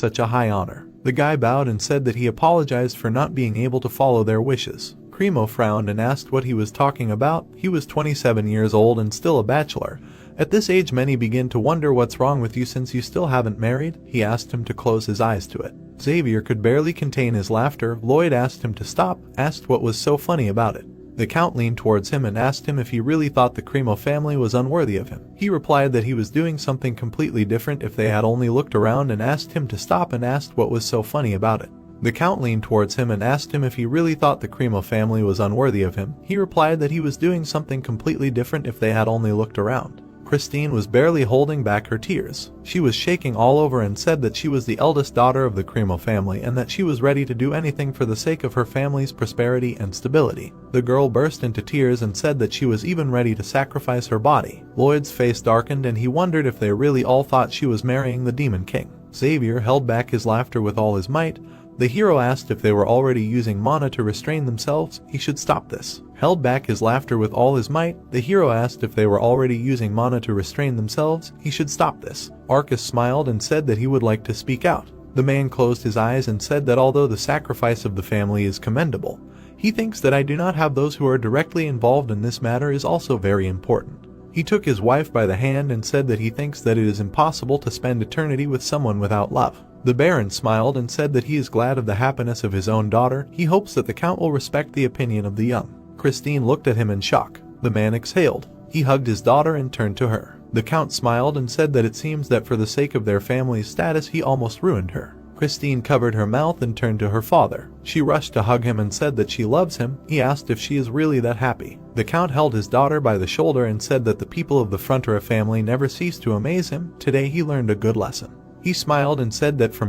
such a high honor. The guy bowed and said that he apologized for not being able to follow their wishes. Cremo frowned and asked what he was talking about. He was 27 years old and still a bachelor. At this age many begin to wonder what's wrong with you since you still haven't married. He asked him to close his eyes to it. Xavier could barely contain his laughter. Lloyd asked him to stop, asked what was so funny about it. The Count leaned towards him and asked him if he really thought the Cremo family was unworthy of him. He replied that he was doing something completely different if they had only looked around, and asked him to stop and asked what was so funny about it. The Count leaned towards him and asked him if he really thought the Cremo family was unworthy of him. He replied that he was doing something completely different if they had only looked around. Christine was barely holding back her tears. She was shaking all over and said that she was the eldest daughter of the Cremo family and that she was ready to do anything for the sake of her family's prosperity and stability. The girl burst into tears and said that she was even ready to sacrifice her body. Lloyd's face darkened and he wondered if they really all thought she was marrying the Demon King. Xavier held back his laughter with all his might. The hero asked if they were already using mana to restrain themselves. He should stop this. Held back his laughter with all his might. The hero asked if they were already using mana to restrain themselves. He should stop this. Arcus smiled and said that he would like to speak out. The man closed his eyes and said that although the sacrifice of the family is commendable, he thinks that I do not have those who are directly involved in this matter is also very important. He took his wife by the hand and said that he thinks that it is impossible to spend eternity with someone without love. The Baron smiled and said that he is glad of the happiness of his own daughter. He hopes that the Count will respect the opinion of the young. Christine looked at him in shock. The man exhaled. He hugged his daughter and turned to her. The Count smiled and said that it seems that for the sake of their family's status he almost ruined her. Christine covered her mouth and turned to her father. She rushed to hug him and said that she loves him. He asked if she is really that happy. The Count held his daughter by the shoulder and said that the people of the Frontera family never cease to amaze him. Today he learned a good lesson. He smiled and said that from